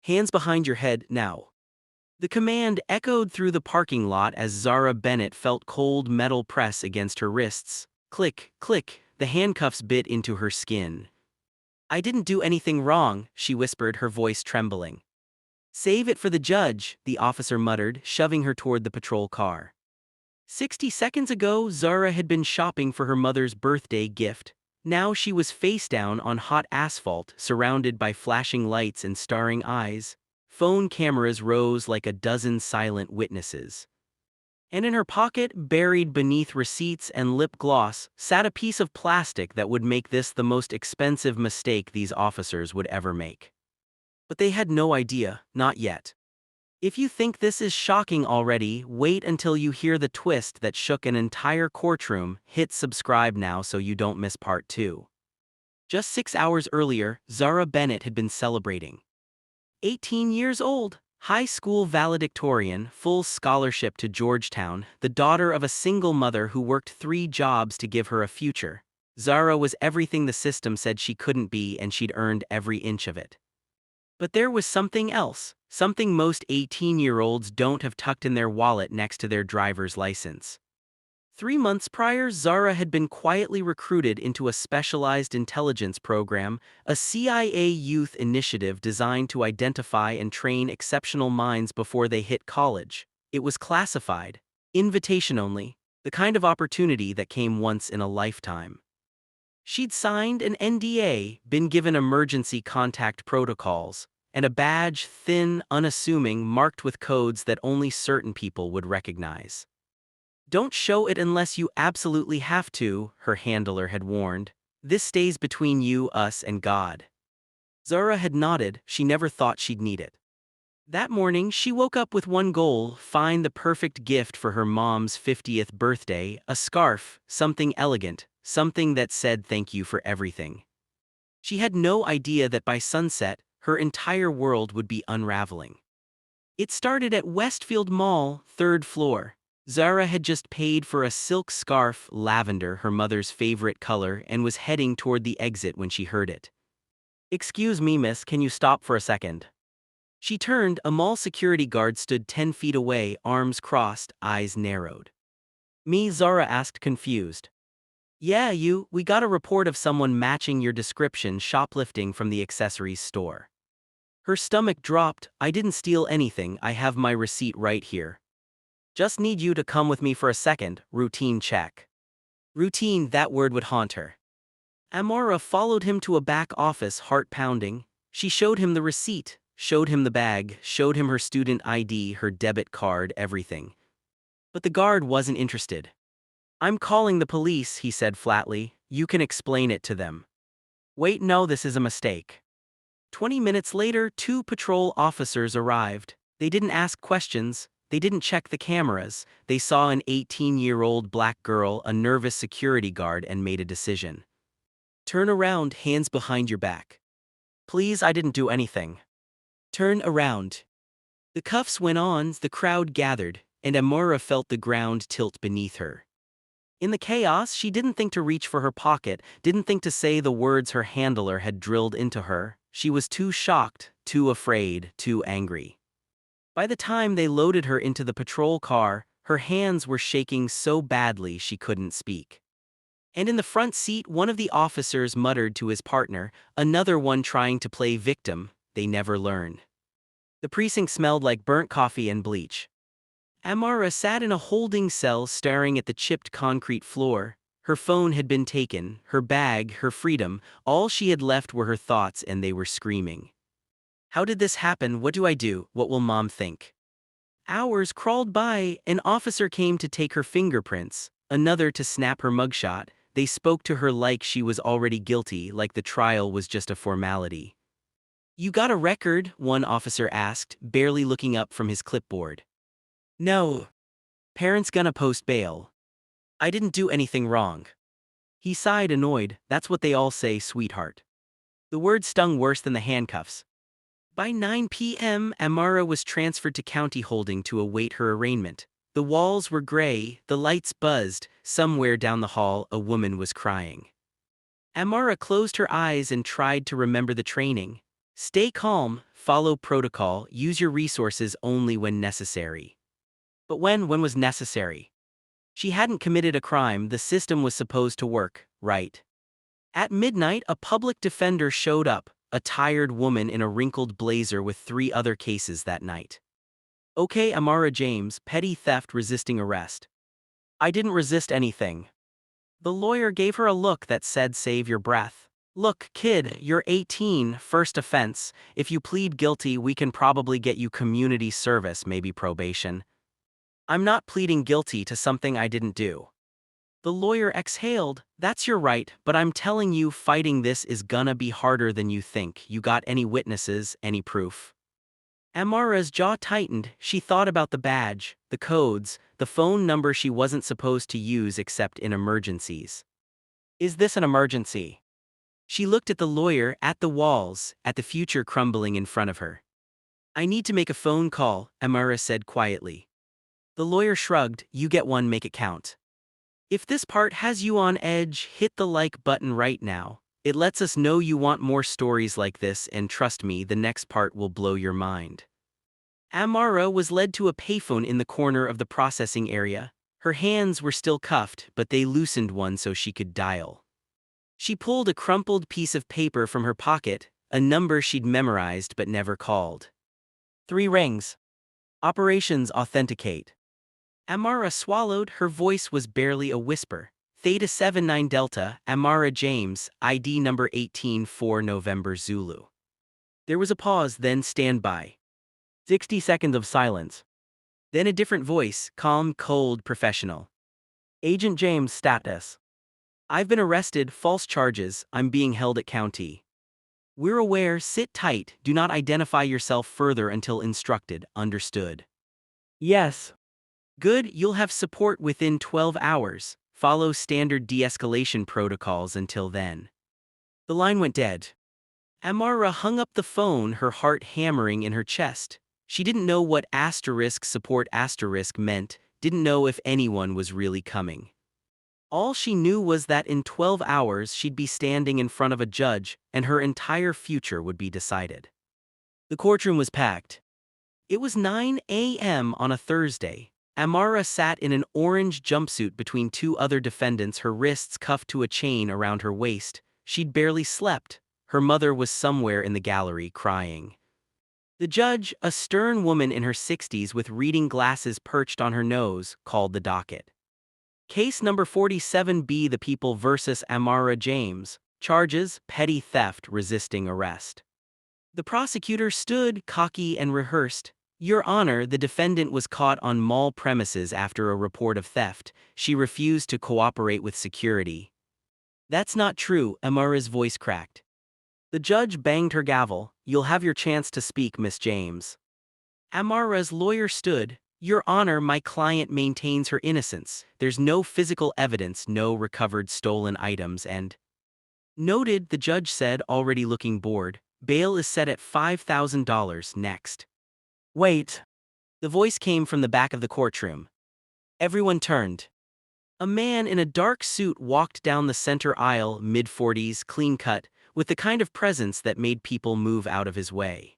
Hands behind your head, now. The command echoed through the parking lot as Zara Bennett felt cold metal press against her wrists. Click, click, the handcuffs bit into her skin. I didn't do anything wrong, she whispered, her voice trembling. Save it for the judge, the officer muttered, shoving her toward the patrol car. 60 seconds ago, Zara had been shopping for her mother's birthday gift. Now she was face down on hot asphalt, surrounded by flashing lights and staring eyes. Phone cameras rose like a dozen silent witnesses. And in her pocket, buried beneath receipts and lip gloss, sat a piece of plastic that would make this the most expensive mistake these officers would ever make. But they had no idea, not yet. If you think this is shocking already, wait until you hear the twist that shook an entire courtroom. Hit subscribe now so you don't miss part 2. Just 6 hours earlier, Zara Bennett had been celebrating. 18 years old, high school valedictorian, full scholarship to Georgetown, the daughter of a single mother who worked 3 jobs to give her a future. Zara was everything the system said she couldn't be, and she'd earned every inch of it. But there was something else, something most 18-year-olds don't have tucked in their wallet next to their driver's license. 3 months prior, Zara had been quietly recruited into a specialized intelligence program, a CIA youth initiative designed to identify and train exceptional minds before they hit college. It was classified, invitation only, the kind of opportunity that came once in a lifetime. She'd signed an NDA, been given emergency contact protocols, and a badge, thin, unassuming, marked with codes that only certain people would recognize. Don't show it unless you absolutely have to, her handler had warned. This stays between you, us, and God. Zara had nodded. She never thought she'd need it. That morning, she woke up with one goal: find the perfect gift for her mom's 50th birthday, a scarf, something elegant, something that said thank you for everything. She had no idea that by sunset, her entire world would be unraveling. It started at Westfield Mall, 3rd floor. Zara had just paid for a silk scarf, lavender, her mother's favorite color, and was heading toward the exit when she heard it. "Excuse me, miss, can you stop for a second?" She turned. A mall security guard stood 10 feet away, arms crossed, eyes narrowed. "Me?" Zara asked, confused. "Yeah, you. We got a report of someone matching your description shoplifting from the accessories store." Her stomach dropped. "I didn't steal anything, I have my receipt right here. Just need you to come with me for a second." Routine check. Routine, that word would haunt her. Amara followed him to a back office, heart pounding. She showed him the receipt, showed him the bag, showed him her student ID, her debit card, everything. But the guard wasn't interested. "I'm calling the police," he said flatly. "You can explain it to them." "Wait, no, this is a mistake." 20 minutes later, 2 patrol officers arrived. They didn't ask questions. They didn't check the cameras. They saw an 18-year-old black girl, a nervous security guard, and made a decision. "Turn around, hands behind your back." "Please, I didn't do anything." "Turn around." The cuffs went on, the crowd gathered, and Amora felt the ground tilt beneath her. In the chaos, she didn't think to reach for her pocket, didn't think to say the words her handler had drilled into her. She was too shocked, too afraid, too angry. By the time they loaded her into the patrol car, her hands were shaking so badly she couldn't speak. And in the front seat, one of the officers muttered to his partner, another one trying to play victim. They never learn. The precinct smelled like burnt coffee and bleach. Amara sat in a holding cell staring at the chipped concrete floor. Her phone had been taken, her bag, her freedom. All she had left were her thoughts, and they were screaming. How did this happen? What do I do? What will mom think? Hours crawled by. An officer came to take her fingerprints, another to snap her mugshot. They spoke to her like she was already guilty, like the trial was just a formality. "You got a record?" one officer asked, barely looking up from his clipboard. "No. Parents gonna post bail." "I didn't do anything wrong." He sighed, annoyed. "That's what they all say, sweetheart." The word stung worse than the handcuffs. By 9 p.m., Amara was transferred to county holding to await her arraignment. The walls were gray, the lights buzzed. Somewhere down the hall, a woman was crying. Amara closed her eyes and tried to remember the training. Stay calm, follow protocol, use your resources only when necessary. But when was necessary? She hadn't committed a crime, the system was supposed to work, right? At midnight, a public defender showed up, a tired woman in a wrinkled blazer with 3 other cases that night. Okay, Amara James, petty theft resisting arrest. I didn't resist anything. The lawyer gave her a look that said save your breath. Look, kid, you're 18, first offense. If you plead guilty, we can probably get you community service, maybe probation. I'm not pleading guilty to something I didn't do. The lawyer exhaled. That's your right, but I'm telling you fighting this is gonna be harder than you think. You got any witnesses, any proof? Amara's jaw tightened. She thought about the badge, the codes, the phone number she wasn't supposed to use except in emergencies. Is this an emergency? She looked at the lawyer, at the walls, at the future crumbling in front of her. I need to make a phone call, Amara said quietly. The lawyer shrugged. You get one, make it count. If this part has you on edge, hit the like button right now. It lets us know you want more stories like this, and trust me, the next part will blow your mind. Amara was led to a payphone in the corner of the processing area. Her hands were still cuffed, but they loosened one so she could dial. She pulled a crumpled piece of paper from her pocket, a number she'd memorized but never called. 3 rings. Operations authenticate. Amara swallowed, her voice was barely a whisper. Theta 79 Delta, Amara James, ID number 18 4 November Zulu. There was a pause, then standby. 60 seconds of silence. Then a different voice, calm, cold, professional. Agent James, status. I've been arrested, false charges, I'm being held at county. We're aware, sit tight, do not identify yourself further until instructed, understood? Yes. Good, you'll have support within 12 hours. Follow standard de-escalation protocols until then. The line went dead. Amara hung up the phone, her heart hammering in her chest. She didn't know what support meant, didn't know if anyone was really coming. All she knew was that in 12 hours she'd be standing in front of a judge, and her entire future would be decided. The courtroom was packed. It was 9 a.m. on a Thursday. Amara sat in an orange jumpsuit between 2 other defendants, her wrists cuffed to a chain around her waist. She'd barely slept. Her mother was somewhere in the gallery, crying. The judge, a stern woman in her 60s with reading glasses perched on her nose, called the docket. Case number 47B, The People versus Amara James. Charges, petty theft, resisting arrest. The prosecutor stood, cocky and rehearsed. Your Honor, the defendant was caught on mall premises after a report of theft. She refused to cooperate with security. That's not true, Amara's voice cracked. The judge banged her gavel. You'll have your chance to speak, Miss James. Amara's lawyer stood. Your Honor, my client maintains her innocence. There's no physical evidence, no recovered stolen items, and... Noted, the judge said, already looking bored. Bail is set at $5,000 next. Wait. The voice came from the back of the courtroom. Everyone turned. A man in a dark suit walked down the center aisle, mid-40s, clean-cut, with the kind of presence that made people move out of his way.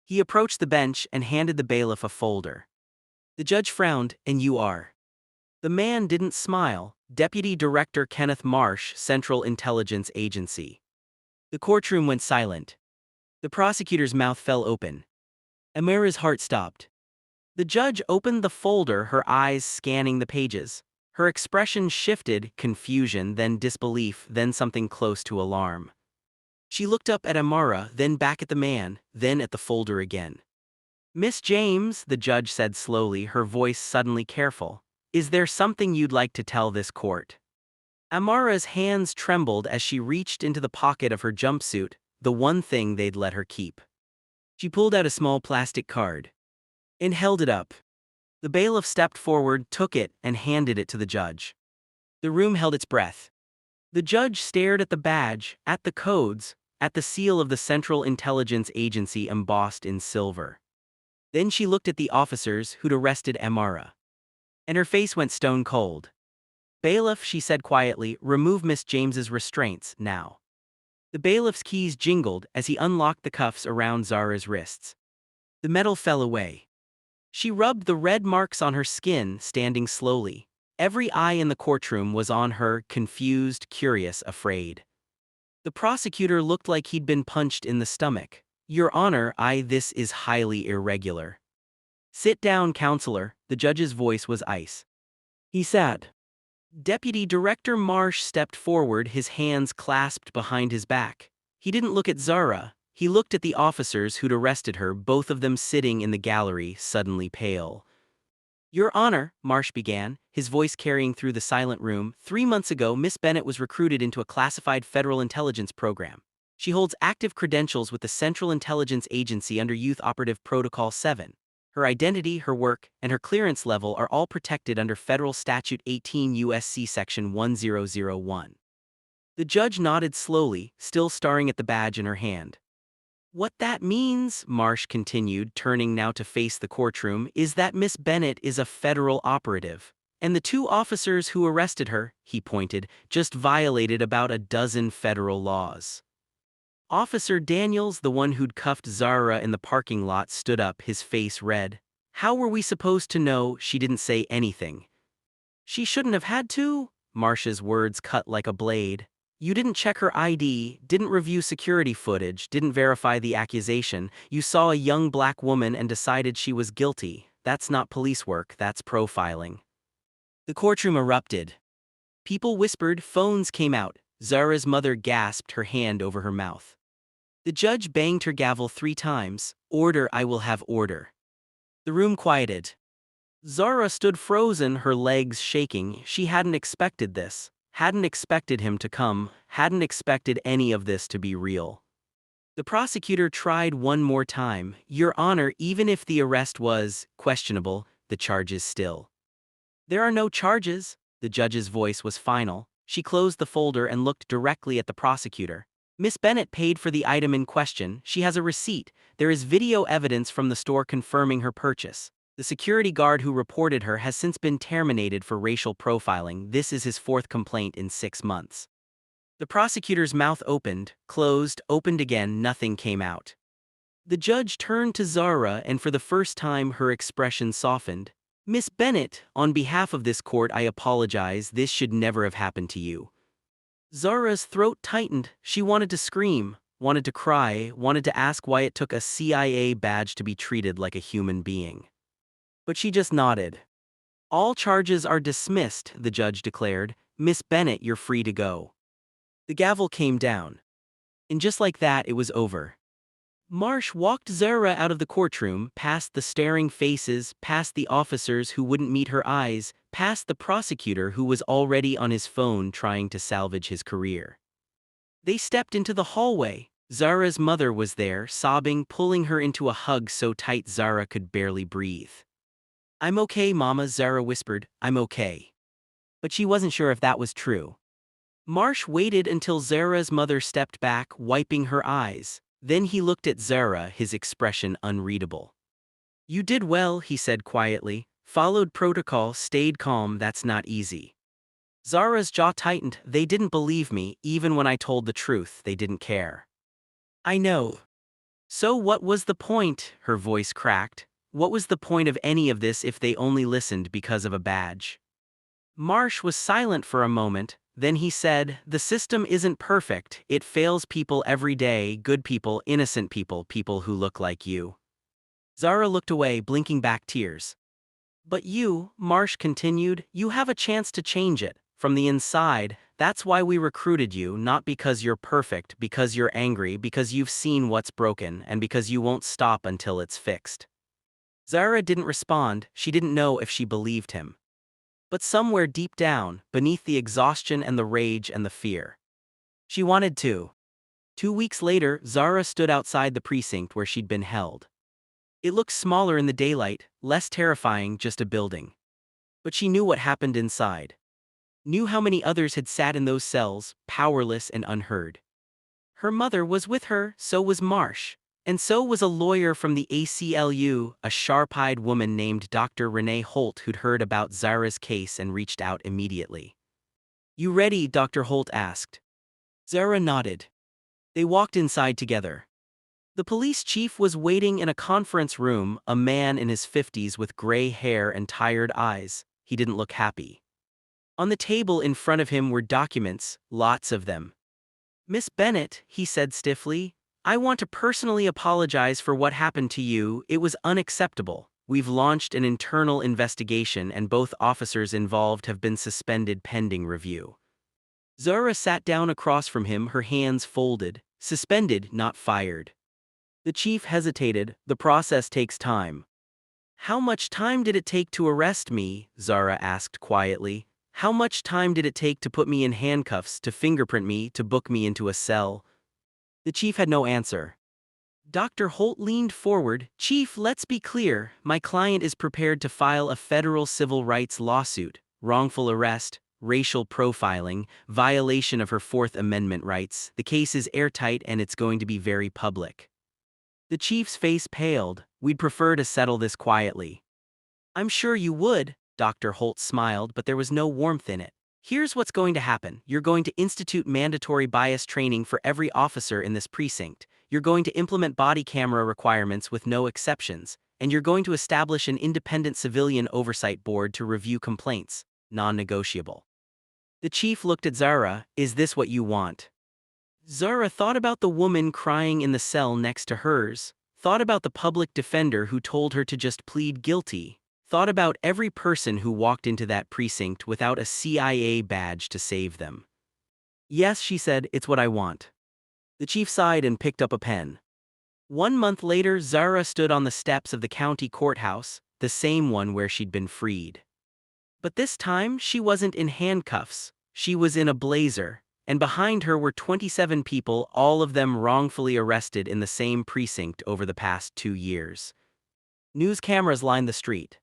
He approached the bench and handed the bailiff a folder. The judge frowned, and you are. The man didn't smile. Deputy Director Kenneth Marsh, Central Intelligence Agency. The courtroom went silent. The prosecutor's mouth fell open. Amara's heart stopped. The judge opened the folder, her eyes scanning the pages. Her expression shifted, confusion, then disbelief, then something close to alarm. She looked up at Amara, then back at the man, then at the folder again. Miss James, the judge said slowly, her voice suddenly careful. Is there something you'd like to tell this court? Amara's hands trembled as she reached into the pocket of her jumpsuit, the one thing they'd let her keep. She pulled out a small plastic card and held it up. The bailiff stepped forward, took it, and handed it to the judge. The room held its breath. The judge stared at the badge, at the codes, at the seal of the Central Intelligence Agency embossed in silver. Then she looked at the officers who'd arrested Amara. And her face went stone cold. Bailiff, she said quietly, remove Miss James's restraints, now. The bailiff's keys jingled as he unlocked the cuffs around Zara's wrists. The metal fell away. She rubbed the red marks on her skin, standing slowly. Every eye in the courtroom was on her, confused, curious, afraid. The prosecutor looked like he'd been punched in the stomach. "Your Honor, this is highly irregular." "Sit down, counselor," the judge's voice was ice. He sat. Deputy Director Marsh stepped forward, his hands clasped behind his back. He didn't look at Zara. He looked at the officers who'd arrested her, both of them sitting in the gallery, suddenly pale. "Your Honor," Marsh began, his voice carrying through the silent room, "3 months ago Miss Bennett was recruited into a classified federal intelligence program. She holds active credentials with the Central Intelligence Agency under Youth Operative Protocol 7. Her identity, her work, and her clearance level are all protected under Federal Statute 18 U.S.C. Section 1001. The judge nodded slowly, still staring at the badge in her hand. "What that means," Marsh continued, turning now to face the courtroom, "is that Miss Bennett is a federal operative. And the 2 officers who arrested her," he pointed, "just violated about a dozen federal laws." Officer Daniels, the one who'd cuffed Zara in the parking lot, stood up, his face red. "How were we supposed to know?" She didn't say anything. "She shouldn't have had to," Marsh's words cut like a blade. "You didn't check her ID, didn't review security footage, didn't verify the accusation. You saw a young black woman and decided she was guilty. That's not police work, that's profiling." The courtroom erupted. People whispered, phones came out. Zara's mother gasped, her hand over her mouth. The judge banged her gavel 3 times. "Order, I will have order." The room quieted. Zara stood frozen, her legs shaking. She hadn't expected this. Hadn't expected him to come, hadn't expected any of this to be real. The prosecutor tried one more time. "Your Honor, even if the arrest was questionable, the charges still." "There are no charges." The judge's voice was final. She closed the folder and looked directly at the prosecutor. "Miss Bennett paid for the item in question. She has a receipt. There is video evidence from the store confirming her purchase. The security guard who reported her has since been terminated for racial profiling. This is his 4th complaint in 6 months." The prosecutor's mouth opened, closed, opened again, nothing came out. The judge turned to Zara, and for the first time her expression softened. "Miss Bennett, on behalf of this court I apologize, this should never have happened to you." Zara's throat tightened. She wanted to scream, wanted to cry, wanted to ask why it took a CIA badge to be treated like a human being. But she just nodded. "All charges are dismissed," the judge declared. "Miss Bennett, you're free to go." The gavel came down. And just like that, it was over. Marsh walked Zara out of the courtroom, past the staring faces, past the officers who wouldn't meet her eyes, past the prosecutor who was already on his phone trying to salvage his career. They stepped into the hallway. Zara's mother was there, sobbing, pulling her into a hug so tight Zara could barely breathe. "I'm okay, Mama," Zara whispered. "I'm okay." But she wasn't sure if that was true. Marsh waited until Zara's mother stepped back, wiping her eyes. Then he looked at Zara, his expression unreadable. "You did well," he said quietly. "Followed protocol, stayed calm, that's not easy." Zara's jaw tightened. "They didn't believe me, even when I told the truth, they didn't care." "I know." "So what was the point?" Her voice cracked. "What was the point of any of this if they only listened because of a badge?" Marsh was silent for a moment. Then he said, "The system isn't perfect, it fails people every day, good people, innocent people, people who look like you." Zara looked away, blinking back tears. "But you," Marsh continued, "you have a chance to change it, from the inside. That's why we recruited you, not because you're perfect, because you're angry, because you've seen what's broken, and because you won't stop until it's fixed." Zara didn't respond, she didn't know if she believed him. But somewhere deep down, beneath the exhaustion and the rage and the fear, she wanted to. 2 weeks later, Zara stood outside the precinct where she'd been held. It looked smaller in the daylight, less terrifying, just a building. But she knew what happened inside. Knew how many others had sat in those cells, powerless and unheard. Her mother was with her, so was Marsh. And so was a lawyer from the ACLU, a sharp-eyed woman named Dr. Renee Holt who'd heard about Zara's case and reached out immediately. "You ready?" Dr. Holt asked. Zara nodded. They walked inside together. The police chief was waiting in a conference room, a man in his 50s with gray hair and tired eyes. He didn't look happy. On the table in front of him were documents, lots of them. "Miss Bennett," he said stiffly, "I want to personally apologize for what happened to you. It was unacceptable. We've launched an internal investigation and both officers involved have been suspended pending review." Zara sat down across from him, her hands folded. "Suspended, not fired." The chief hesitated. "The process takes time." "How much time did it take to arrest me?" Zara asked quietly. "How much time did it take to put me in handcuffs, to fingerprint me, to book me into a cell?" The chief had no answer. Dr. Holt leaned forward. "Chief, let's be clear. My client is prepared to file a federal civil rights lawsuit. Wrongful arrest, racial profiling, violation of her Fourth Amendment rights. The case is airtight and it's going to be very public." The chief's face paled. "We'd prefer to settle this quietly." "I'm sure you would," Dr. Holt smiled, but there was no warmth in it. "Here's what's going to happen. You're going to institute mandatory bias training for every officer in this precinct. You're going to implement body camera requirements with no exceptions. And you're going to establish an independent civilian oversight board to review complaints. Non-negotiable." The chief looked at Zara. "Is this what you want?" Zara thought about the woman crying in the cell next to hers, thought about the public defender who told her to just plead guilty, thought about every person who walked into that precinct without a CIA badge to save them. "Yes," she said, "it's what I want." The chief sighed and picked up a pen. 1 month later, Zara stood on the steps of the county courthouse, the same one where she'd been freed. But this time, she wasn't in handcuffs. She was in a blazer. And behind her were 27 people, all of them wrongfully arrested in the same precinct over the past 2 years. News cameras lined the street.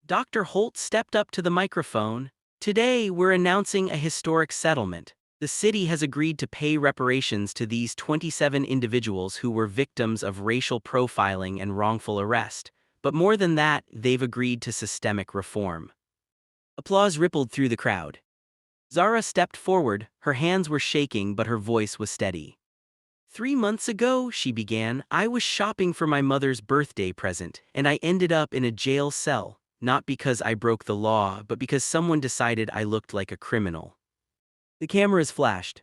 Dr. Holt stepped up to the microphone. "Today, we're announcing a historic settlement. The city has agreed to pay reparations to these 27 individuals who were victims of racial profiling and wrongful arrest. But more than that, they've agreed to systemic reform." Applause rippled through the crowd. Zara stepped forward, her hands were shaking but her voice was steady. 3 months ago," she began, "I was shopping for my mother's birthday present, and I ended up in a jail cell, not because I broke the law, but because someone decided I looked like a criminal." The cameras flashed.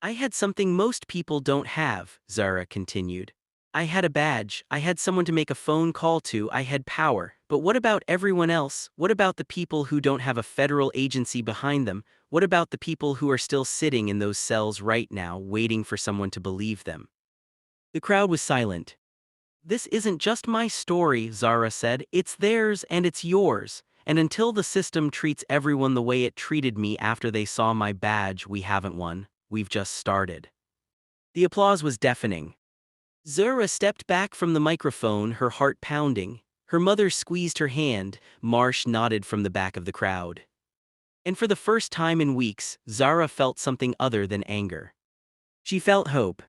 "I had something most people don't have," Zara continued. "I had a badge, I had someone to make a phone call to, I had power. But what about everyone else? What about the people who don't have a federal agency behind them? What about the people who are still sitting in those cells right now, waiting for someone to believe them?" The crowd was silent. "This isn't just my story," Zara said. "It's theirs and it's yours. And until the system treats everyone the way it treated me after they saw my badge, we haven't won. We've just started." The applause was deafening. Zara stepped back from the microphone, her heart pounding. Her mother squeezed her hand. Marsh nodded from the back of the crowd. And for the first time in weeks, Zara felt something other than anger. She felt hope.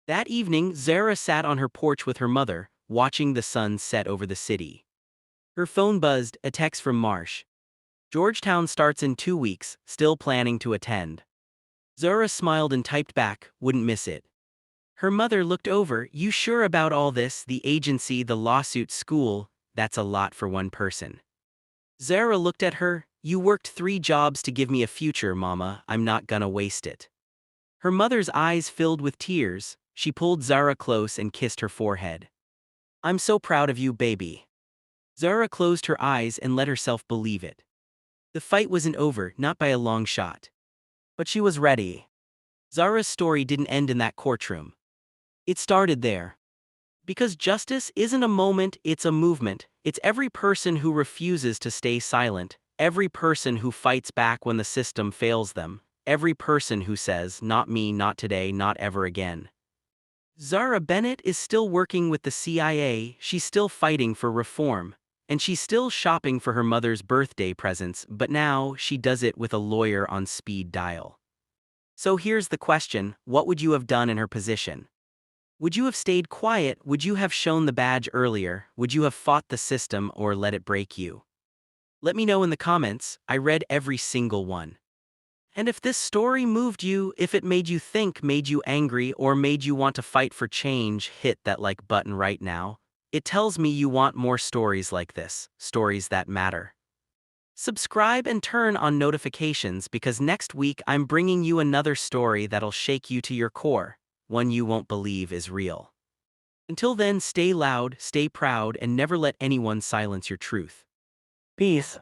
That evening, Zara sat on her porch with her mother, watching the sun set over the city. Her phone buzzed, a text from Marsh. "Georgetown starts in 2 weeks, still planning to attend." Zara smiled and typed back, "Wouldn't miss it." Her mother looked over. "You sure about all this? The agency, the lawsuit, school? That's a lot for one person." Zara looked at her. "You worked 3 jobs to give me a future, Mama. I'm not gonna waste it." Her mother's eyes filled with tears. She pulled Zara close and kissed her forehead. "I'm so proud of you, baby." Zara closed her eyes and let herself believe it. The fight wasn't over, not by a long shot. But she was ready. Zara's story didn't end in that courtroom. It started there. Because justice isn't a moment, it's a movement. It's every person who refuses to stay silent, every person who fights back when the system fails them, every person who says, "Not me, not today, not ever again." Zara Bennett is still working with the CIA, she's still fighting for reform, and she's still shopping for her mother's birthday presents, but now she does it with a lawyer on speed dial. So here's the question, what would you have done in her position? Would you have stayed quiet? Would you have shown the badge earlier? Would you have fought the system or let it break you? Let me know in the comments. I read every single one. And if this story moved you, if it made you think, made you angry, or made you want to fight for change, hit that like button right now. It tells me you want more stories like this, stories that matter. Subscribe and turn on notifications because next week I'm bringing you another story that'll shake you to your core, one you won't believe is real. Until then, stay loud, stay proud, and never let anyone silence your truth. Peace.